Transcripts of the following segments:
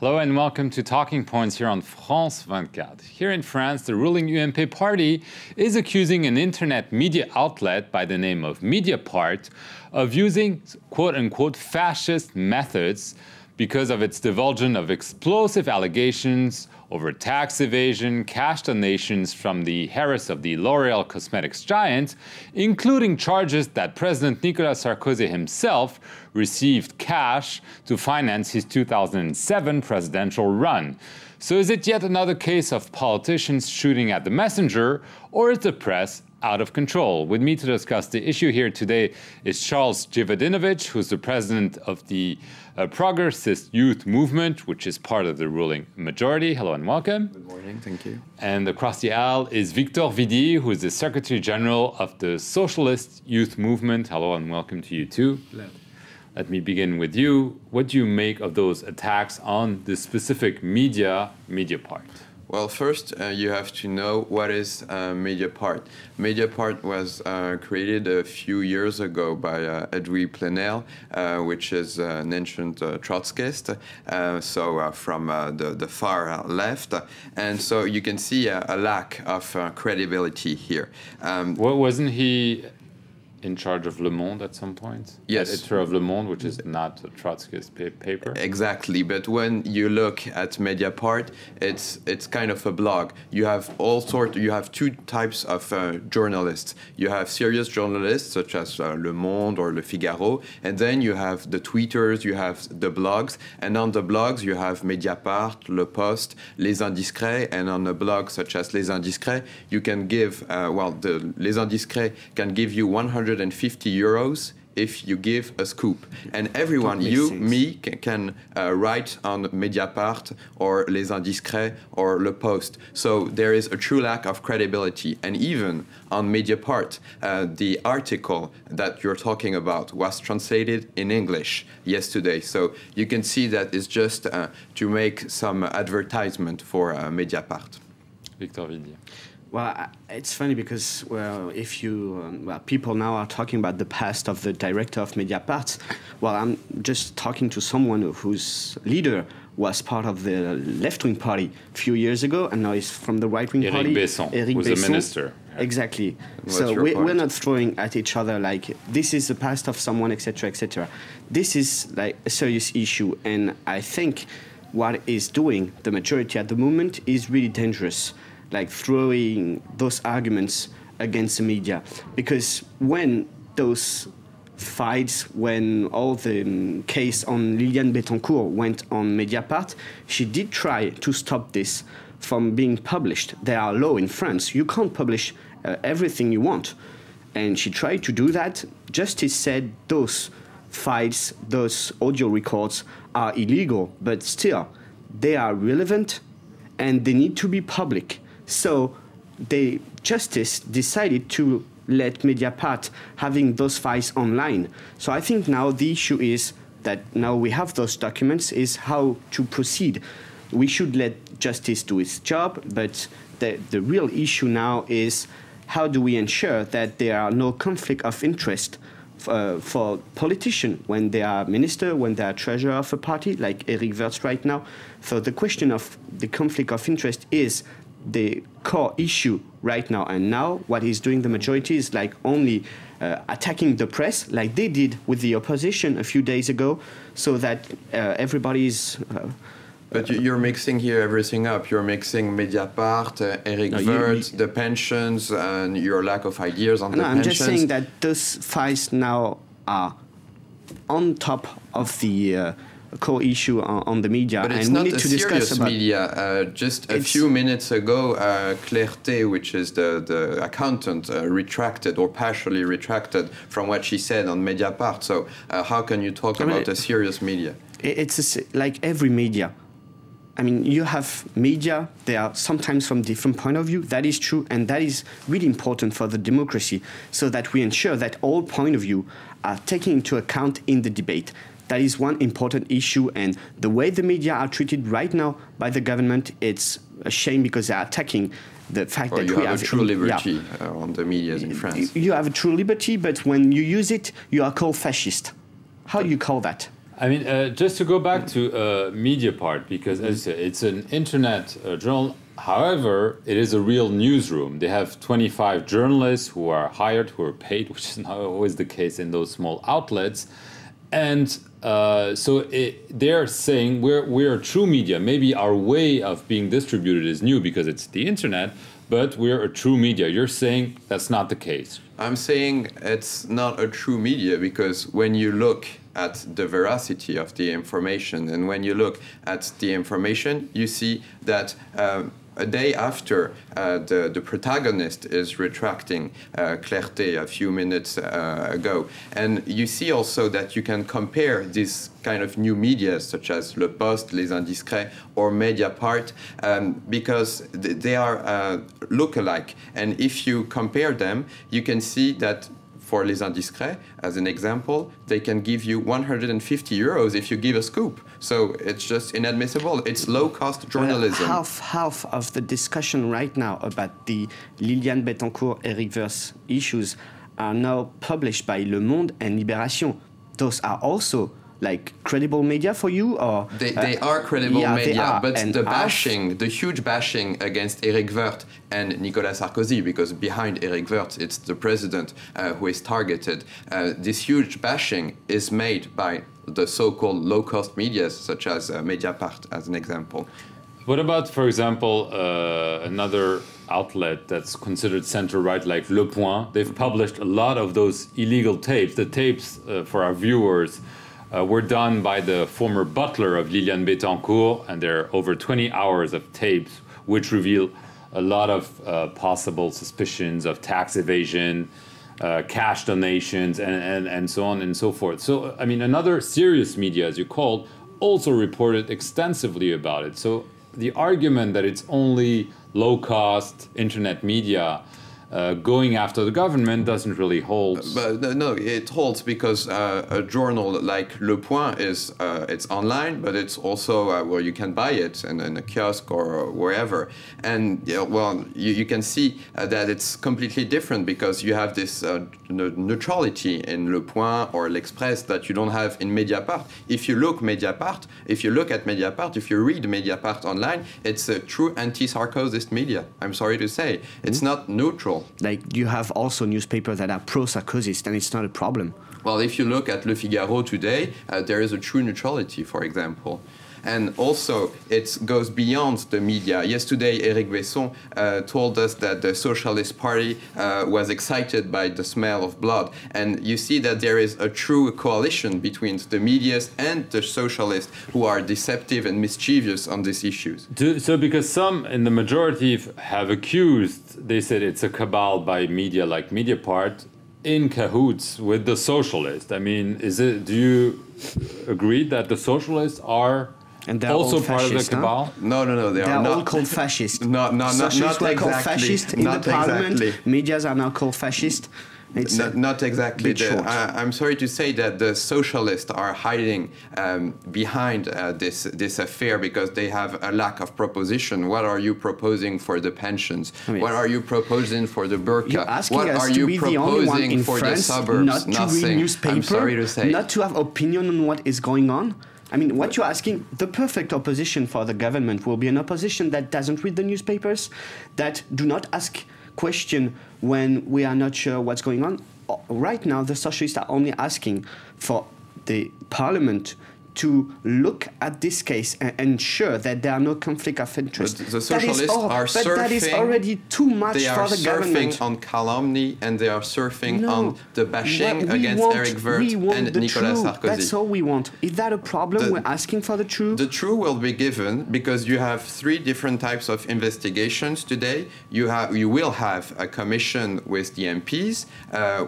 Hello and welcome to Talking Points here on France 24. Here in France, the ruling UMP party is accusing an internet media outlet by the name of Mediapart of using quote-unquote fascist methods because of its divulgence of explosive allegations over tax evasion, cash donations from the heiress of the L'Oréal cosmetics giant, including charges that President Nicolas Sarkozy himself received cash to finance his 2007 presidential run. So is it yet another case of politicians shooting at the messenger, or is the press out of control? With me to discuss the issue here today is Charles Jivadinovich, who's the president of the Progressist Youth Movement, which is part of the ruling majority. Hello and welcome. Good morning, thank you. And across the aisle is Victor Vidi, who is the Secretary General of the Socialist Youth Movement. Hello and welcome to you too. Glad. Let me begin with you. What do you make of those attacks on the specific Mediapart? Well, first, you have to know what is Mediapart. Mediapart was created a few years ago by Edwy Plenel, which is an ancient Trotskyist, from the far left. And so you can see a lack of credibility here. Wasn't he in charge of Le Monde at some point? Yes. Editor of Le Monde, which is not a Trotskyist paper? Exactly, but when you look at Mediapart, it's kind of a blog. You have you have two types of journalists. You have serious journalists, such as Le Monde or Le Figaro, and then you have the tweeters, you have the blogs, and on the blogs you have Mediapart, Le Poste, Les Indiscrets, and on a blog such as Les Indiscrets, you can give, Les Indiscrets can give you 150 euros if you give a scoop. And everyone, me, can write on Mediapart or Les Indiscrets or Le Poste. So there is a true lack of credibility. And even on Mediapart, the article that you're talking about was translated in English yesterday. So you can see that it's just to make some advertisement for Mediapart. Victor Vidi. Well, it's funny because, if you, people now are talking about the past of the director of Mediapart. Well, I'm just talking to someone whose leader was part of the left-wing party a few years ago, and now he's from the right-wing party. Eric Besson, who's a minister. Exactly. So we're not throwing at each other like, this is the past of someone, etc., etc. This is like a serious issue, and I think what is doing the majority at the moment is really dangerous. Like throwing those arguments against the media. Because when those fights, when all the case on Liliane Bettencourt went on Mediapart, she did try to stop this from being published. There are laws in France. You can't publish everything you want. And she tried to do that. Justice said those fights, those audio records are illegal, but still, they are relevant and they need to be public. So the justice decided to let Mediapart having those files online. So I think now the issue is that now we have those documents is how to proceed. We should let justice do its job, but the real issue now is how do we ensure that there are no conflict of interest for politicians when they are minister, when they are treasurer of a party, like Eric Wirtz right now. So the question of the conflict of interest is the core issue right now. And now what is doing the majority is like only attacking the press, like they did with the opposition a few days ago, so that everybody's... But you're mixing here everything up. You're mixing Mediapart, Eric Wirtz, the pensions, and your lack of ideas on the pensions. I'm just saying that those files now are on top of the core issue on the media, but it's and not we need to discuss about media. Just a few minutes ago, Clarté, which is the accountant, retracted or partially retracted from what she said on Mediapart. So how can you talk about a serious media? It's like every media. I mean, you have media, they are sometimes from different point of view. That is true, and that is really important for the democracy, so that we ensure that all point of view are taken into account in the debate. That is one important issue, and the way the media are treated right now by the government, it's a shame because they are attacking the fact that we have a true liberty on the media in France. You have a true liberty, but when you use it, you are called fascist. How do you call that? I mean, just to go back to Mediapart, because as I said, it's an internet journal. However, it is a real newsroom. They have 25 journalists who are hired, who are paid, which is not always the case in those small outlets. And they're saying we're a true media. Maybe our way of being distributed is new because it's the internet, but we're a true media. You're saying that's not the case. I'm saying it's not a true media because when you look at the veracity of the information and when you look at the information, you see that a day after the protagonist is retracting Clarté a few minutes ago. And you see also that you can compare these kind of new media such as Le Poste, Les Indiscrets or Mediapart because they are look-alike. And if you compare them, you can see that for Les Indiscrets, as an example, they can give you 150 euros if you give a scoop. So it's just inadmissible. It's low-cost journalism. Half of the discussion right now about the Liliane Bettencourt, Eric Woerth issues are now published by Le Monde and Libération. Those are also like credible media for you, or they are credible media, but the bashing, the huge bashing against Eric Woerth and Nicolas Sarkozy, because behind Eric Woerth it's the president who is targeted. This huge bashing is made by the so-called low-cost media, such as Mediapart, as an example. What about, for example, another outlet that's considered center-right, like Le Point? They've published a lot of those illegal tapes. The tapes, for our viewers, were done by the former butler of Liliane Bettencourt, and there are over 20 hours of tapes which reveal a lot of possible suspicions of tax evasion, cash donations, and so on and so forth. So, I mean, another serious media, as you called, also reported extensively about it. So the argument that it's only low-cost internet media going after the government doesn't really hold. But no, it holds because a journal like Le Point is it's online, but it's also where you can buy it in a kiosk or wherever. And well, you can see that it's completely different because you have this neutrality in Le Point or L'Express that you don't have in Mediapart. If you look at Mediapart, if you read Mediapart online, it's a true anti-Sarkozyist media. I'm sorry to say, it's not neutral. Like, you have also newspapers that are pro-Sarkozyist, and it's not a problem. Well, if you look at Le Figaro today, there is a true neutrality, for example. And also, it goes beyond the media. Yesterday, Éric Besson told us that the Socialist Party was excited by the smell of blood. And you see that there is a true coalition between the medias and the socialists who are deceptive and mischievous on these issues. So because some in the majority have accused, they said it's a cabal by media like Mediapart, in cahoots with the socialists. I mean, do you agree that the socialists are and they're also all part of the fascist, cabal? Huh? No, they are all not called fascist. Not Socialists were called fascist in the parliament. Exactly. Medias are now called fascist. It's not exactly. I'm sorry to say that the socialists are hiding behind this affair because they have a lack of proposition. What are you proposing for the pensions? What are you proposing for the burqa? What are you proposing for the suburbs? Not to read newspaper, I'm sorry to say. Not to have opinion on what is going on. I mean, what you're asking, the perfect opposition for the government will be an opposition that doesn't read the newspapers, that do not ask question when we are not sure what's going on. Right now, the socialists are only asking for the parliament to look at this case and ensure that there are no conflict of interest. But the socialists are surfing. But that is already too much for the government. They are surfing on calumny and they are surfing on the bashing against Eric Woerth and Nicolas Sarkozy. That's all we want. Is that a problem? We're asking for the truth? The truth will be given because you have 3 different types of investigations today. You will have a commission with the MPs,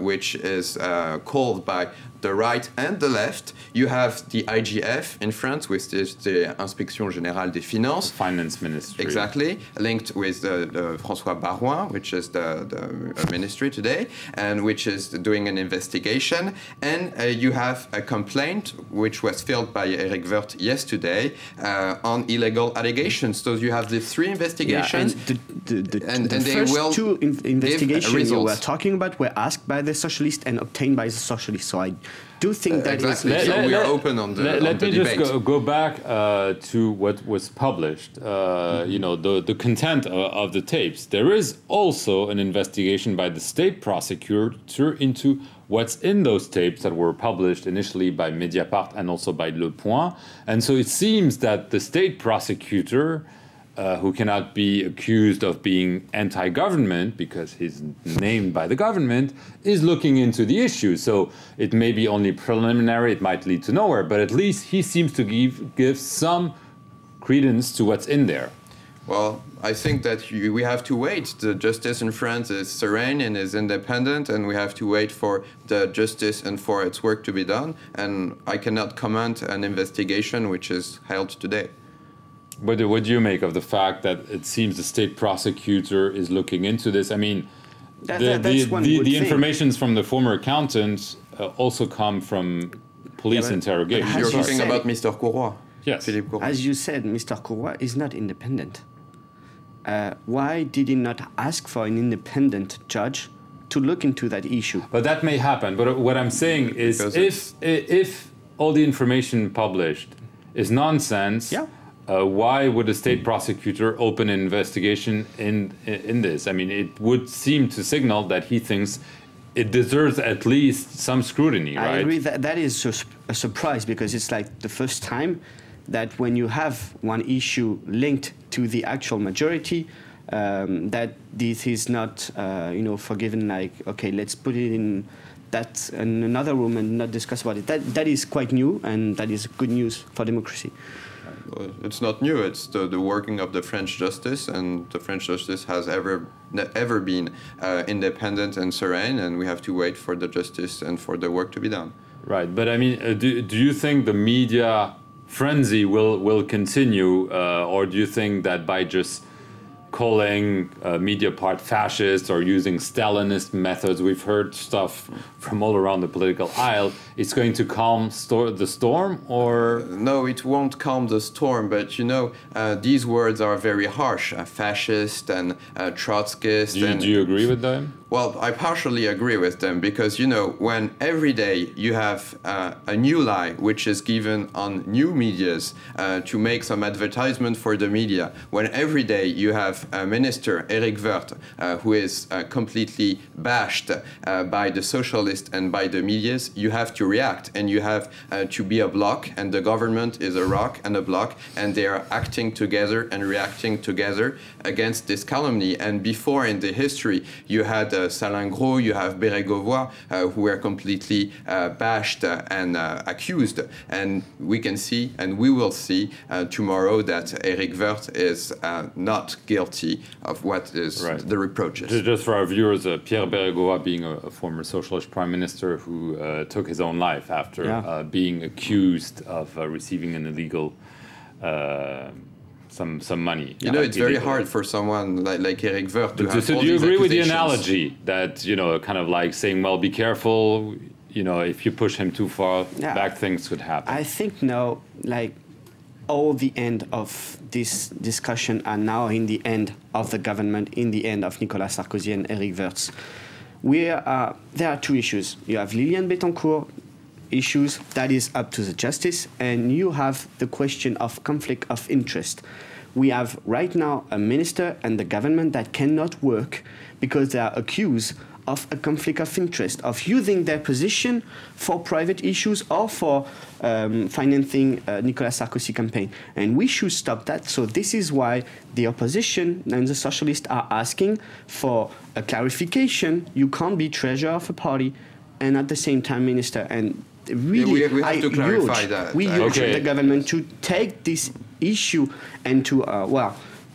which is called by the right and the left. You have the IGF in France, which is the Inspection Générale des Finances. Finance Ministry. Exactly, linked with François Baroin, which is the ministry today, and which is doing an investigation. And you have a complaint, which was filed by Eric Woerth yesterday, on illegal allegations. So you have the 3 investigations. Yeah, and the first 2 investigations you were talking about were asked by the socialists and obtained by the socialists. So do think that exactly. So we are open on the Let me debate. just go back to what was published. You know, the content of the tapes. There is also an investigation by the state prosecutor into what's in those tapes that were published initially by Mediapart and also by Le Point. And so it seems that the state prosecutor, who cannot be accused of being anti-government because he's named by the government, is looking into the issue. So it may be only preliminary, it might lead to nowhere, but at least he seems to give some credence to what's in there. Well, I think that we have to wait. The justice in France is serene and is independent, and we have to wait for the justice and for its work to be done. And I cannot comment on an investigation which is held today. What do you make of the fact that it seems the state prosecutor is looking into this? I mean, the informations from the former accountants also come from police interrogation. You're talking about Mr. Courroy. Yes. Philippe Courroy. As you said, Mr. Courroy is not independent. Why did he not ask for an independent judge to look into that issue? But that may happen. But what I'm saying is, if all the information published is nonsense, why would a state prosecutor open an investigation in this? I mean, it would seem to signal that he thinks it deserves at least some scrutiny, right? I agree that is a surprise, because it's like the first time that when you have one issue linked to the actual majority, that this is not, forgiven. Like, okay, let's put it in another room and not discuss about it. That is quite new, and that is good news for democracy. It's not new. It's the working of the French justice, and the French justice has ever been independent and serene, and we have to wait for the justice and for the work to be done. Right, but I mean, do you think the media frenzy will continue, or do you think that by just calling Mediapart fascist or using Stalinist methods, we've heard stuff from all around the political aisle, it's going to calm the storm? Or no, it won't calm the storm, but these words are very harsh, fascist and Trotskyist. Do you agree with them? Well, I partially agree with them, because, when every day you have a new lie which is given on new medias to make some advertisement for the media, when every day you have a minister, Eric Woerth, who is completely bashed by the socialists and by the medias, you have to react, and you have to be a bloc, and the government is a rock and a bloc, and they are acting together and reacting together against this calumny. And before, in the history, you had Salingro, you have Bérégovoy, who were completely bashed and accused. And we can see, and we will see tomorrow, that Eric Woerth is not guilty of what is the reproaches. Just for our viewers, Pierre Bérégovoy, being a former socialist prime minister who took his own life after being accused of receiving an illegal some money. It's very hard for someone like Eric Woerth to have. So do you agree with the analogy that, kind of like saying, well, be careful, if you push him too far, bad things could happen? I think now, like, all the end of this discussion are now in the end of the government, in the end of Nicolas Sarkozy and Eric Woerth. There are two issues. You have Liliane Bettencourt issues, that is up to the justice, and you have the question of conflict of interest. We have right now a minister and the government that cannot work because they are accused of a conflict of interest, of using their position for private issues or for financing Nicolas Sarkozy campaign. And we should stop that. So this is why the opposition and the socialists are asking for a clarification. You can't be treasurer of a party and at the same time minister. And really, we have to clarify that. We urge the government to take this issue and to,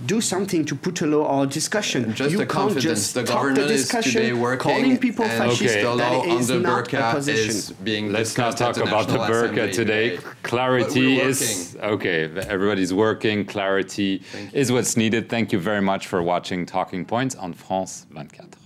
do something to put a law or discussion. You can't just the government is today working, calling people fascist. The law that on is the not a burqa position. is being Let's not discussed talk about the burqa today. Clarity is okay. Everybody's working. Clarity is what's needed. Thank you very much for watching Talking Points on France 24.